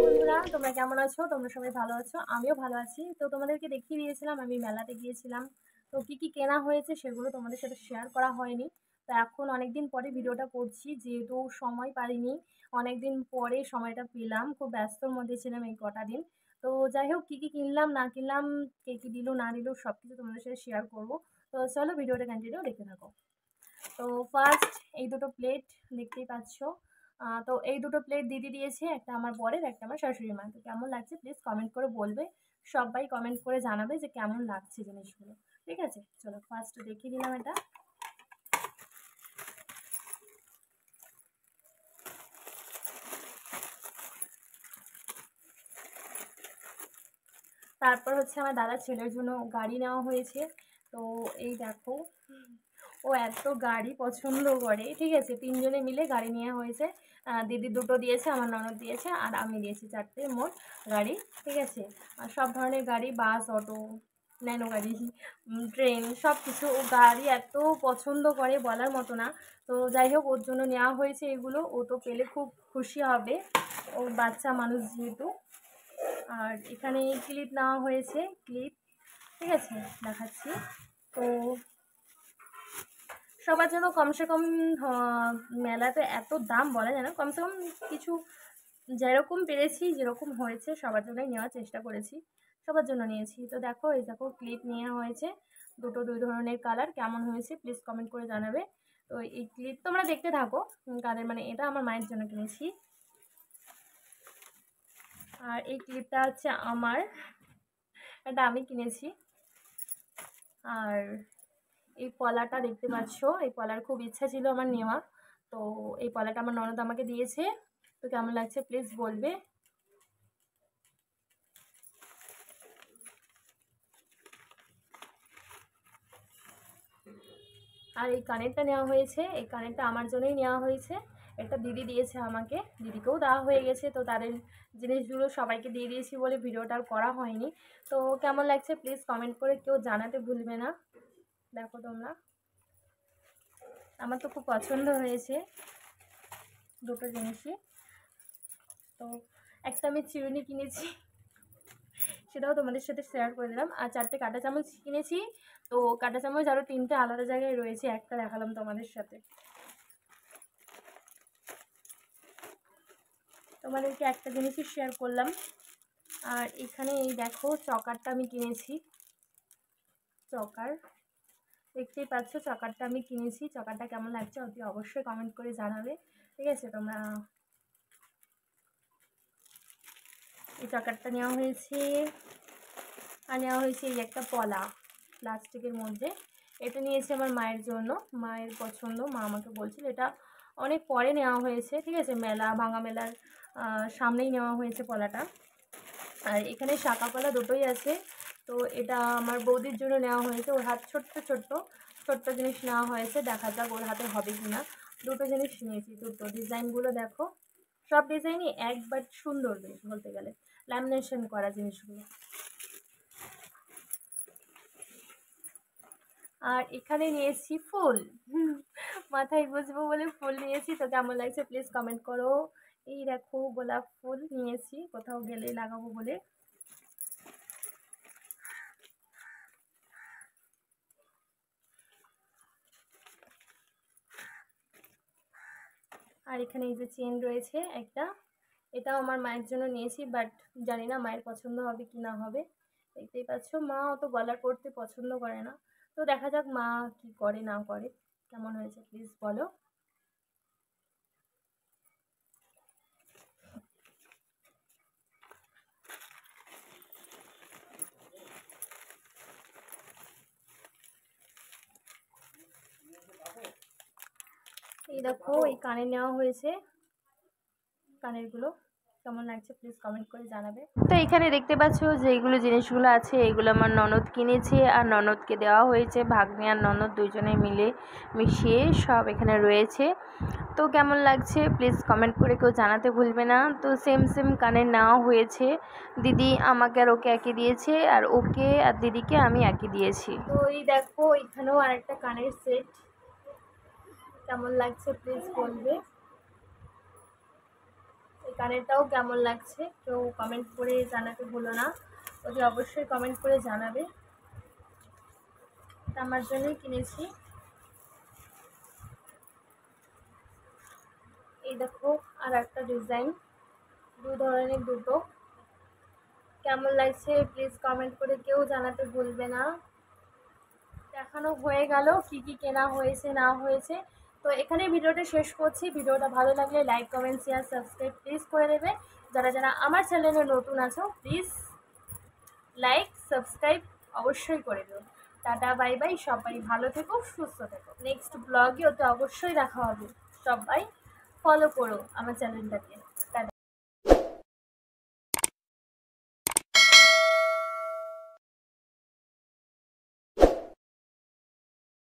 বন্ধুরা, তোমরা কেমন আছো? তোমরা সবাই ভালো আছো? আমিও ভালো আছি। তো তোমাদেরকে দেখিয়ে দিয়েছিলাম আমি মেলাতে গিয়েছিলাম। তো কি কি কেনা হয়েছে সেগুলো তোমাদের সাথে শেয়ার করা হয়নি। তো এখন অনেকদিন পরে ভিডিওটা করছি, যেহেতু সময় পাইনি। অনেকদিন পরে সময়টা পেলাম, খুব ব্যস্তর মধ্যে ছিলাম এই কটা দিন। তো যাই হোক, কি কি কিনলাম না কিনলাম, কে কি দিল না দিল সব কিছু তোমাদের সাথে শেয়ার করবো। তো চলো ভিডিওটা কন্টিনিউ দেখতে থাকো। তো ফার্স্ট এই দুটো প্লেট দেখতেই পাচ্ছ। তো এই দুটো প্লেট দিদি দিয়েছে, একটা আমার বরের, একটা আমার শাশুড়ি মা। তো কেমন লাগছে প্লিজ কমেন্ট করে বলবে। সবাই কমেন্ট করে জানাবে যে কেমন লাগছে জিনিসগুলো। ঠিক আছে, চলো ফার্স্ট দেখিয়ে দিলাম এটা। তারপর হচ্ছে আমার দাদার ছেলের জন্য গাড়ি নেওয়া হয়েছে। তো এই দেখো, ও এত গাড়ি পছন্দ করে। ঠিক আছে, তিনজনে মিলে গাড়ি নেওয়া হয়েছে। দিদি দুটো দিয়েছে, আমার ননদ দিয়েছে, আর আমি দিয়েছি, চারটে মোট গাড়ি। ঠিক আছে, আর সব ধরনের গাড়ি, বাস, অটো, ন্যানো গাড়ি, ট্রেন, সব কিছু। ও গাড়ি এত পছন্দ করে বলার মতো না। তো যাই হোক, ওর জন্য নেওয়া হয়েছে এগুলো। ও তো পেলে খুব খুশি হবে, ও বাচ্চা মানুষ যেহেতু। আর এখানে ক্লিপ নেওয়া হয়েছে, ক্লিপ। ঠিক আছে, দেখাচ্ছি। তো সবার জন্য কমসে কম, মেলাতে এত দাম বলা যায় না, কমসে কম কিছু যেরকম পেরেছি, যেরকম হয়েছে সবার জন্যই নেওয়ার চেষ্টা করেছি, সবার জন্য নিয়েছি। তো দেখো, এই দেখো ক্লিপ নেওয়া হয়েছে দুটো, দুই ধরনের কালার। কেমন হয়েছে প্লিজ কমেন্ট করে জানাবে। তো এই ক্লিপ তোমরা দেখতে থাকো কাদের, মানে এটা আমার মায়ের জন্য কিনেছি। আর এই ক্লিপটা হচ্ছে আমার, এটা আমি কিনেছি। আর এই পলাটা দেখতে পাচ্ছ, এই পলার খুব ইচ্ছা ছিল আমার নেওয়া। তো এই পলাটা আমার ননদ আমাকে দিয়েছে। তো কেমন লাগছে প্লিজ বলবে। আর এই কানেরটা নেওয়া হয়েছে, এই কানেরটা আমার জন্যই নেওয়া হয়েছে। এটা দিদি দিয়েছে আমাকে, দিদিকেও দেওয়া হয়ে গেছে। তো তাদের জিনিসগুলো সবাইকে দিয়ে দিয়েছি বলে ভিডিওটা আর করা হয়নি। তো কেমন লাগছে প্লিজ কমেন্ট করে কেউ জানাতে ভুলবে না। দেখো তোমরা, আমার তো খুব পছন্দ হয়েছে দুটো জিনিসই। তো একটা আমি চিরুনি কিনেছি, সেটাও তোমাদের সাথে শেয়ার করে দিলাম। আর চারটে কাঁটা চামচ কিনেছি। তো কাঁটা চামচ আরও তিনটে আলাদা জায়গায় রয়েছে, একটা দেখালাম তোমাদের সাথে। তোমাদেরকে একটা জিনিসই শেয়ার করলাম। আর এখানে এই দেখো চকারটা আমি কিনেছি, চকার দেখতেই পাচ্ছ, চকারটা আমি কিনেছি। চকারটা কেমন লাগছে অতি অবশ্যই কমেন্ট করে জানাবে। ঠিক আছে, তোমরা এই চকারটা নেওয়া হয়েছে। আর নেওয়া হয়েছে এই একটা পলা প্লাস্টিকের মধ্যে, এটা নিয়েছি আমার মায়ের জন্য, মায়ের পছন্দ। মা আমাকে বলছিল, এটা অনেক পরে নেওয়া হয়েছে। ঠিক আছে, মেলা, ভাঙা মেলার সামনেই নেওয়া হয়েছে পলাটা। আর এখানে শাঁকা পলা দুটোই আছে। তো এটা আমার বৌদির জন্য নেওয়া হয়েছে, ওর হাত ছোট্ট ছোট্ট ছোট্ট জিনিস নেওয়া হয়েছে, দেখা যাক ওর হাতে হবে কি না। দুটো জিনিস নিয়েছি, দুটো। ডিজাইনগুলো দেখো, সব ডিজাইনই একবার সুন্দর বেশ বলতে গেলে, ল্যামিনেশন করা জিনিসগুলো। আর এখানে নিয়েছি ফুল, মাথায় গুজবো বলে ফুল নিয়েছি। তো কেমন লাগছে প্লিজ কমেন্ট করো। এই দেখো গোলাপ ফুল নিয়েছি, কোথাও গেলে লাগাবো বলে। আর এখানে এই যে চেন রয়েছে একটা, এটাও আমার মায়ের জন্য নিয়েছি, বাট জানি না মায়ের পছন্দ হবে কি না হবে। দেখতেই পাচ্ছ, মা অত গলার পরতে পছন্দ করে না। তো দেখা যাক মা কি করে না করে। কেমন হয়েছে প্লিজ বলো। এই দেখো, এই কানের নেওয়া হয়েছে, কানেরগুলো কেমন লাগছে প্লিজ কমেন্ট করে জানাবে। তো এখানে দেখতে পাচ্ছ যে এইগুলো জিনিসগুলো আছে, এইগুলো আমার ননদ কিনেছে আর ননদকে দেওয়া হয়েছে। ভাগ্নি আর ননদ দুজনে মিলে মিশিয়ে সব এখানে রয়েছে। তো কেমন লাগছে প্লিজ কমেন্ট করে কেউ জানাতে ভুলবে না। তো সেম সেম কানের নেওয়া হয়েছে, দিদি আমাকে আর ওকে একই দিয়েছে, আর ওকে আর দিদিকে আমি একই দিয়েছি। তো এই দেখো, এখানেও আরেকটা কানের সেট, কেমন লাগছে প্লিজ বলবে। এই কানেরটাও কেমন লাগছে কেউ কমেন্ট করে জানাতে ভুলো না, ওদের অবশ্যই কমেন্ট করে জানাবে। এটা আমার জন্যই কিনেছি। এই দেখো আর একটা ডিজাইন, দু ধরনের দুটো, কেমন লাগছে প্লিজ কমেন্ট করে কেউ জানাতে ভুলবে না। দেখানো হয়ে গেল কি কি কেনা হয়েছে না হয়েছে। তো এখানে ভিডিওটা শেষ করছি। ভিডিওটা ভালো লাগলে like comment share subscribe please করে দেবে। যারা যারা আমার চ্যানেলে নতুন আছো প্লিজ লাইক সাবস্ক্রাইব অবশ্যই করে দিও। টাটা বাই বাই, সবাই ভালো থেকো সুস্থ থেকো। নেক্সট ব্লগে ওতে অবশ্যই দেখা হবে। সবাই ফলো করো আমার চ্যানেলটাকে। টাটা।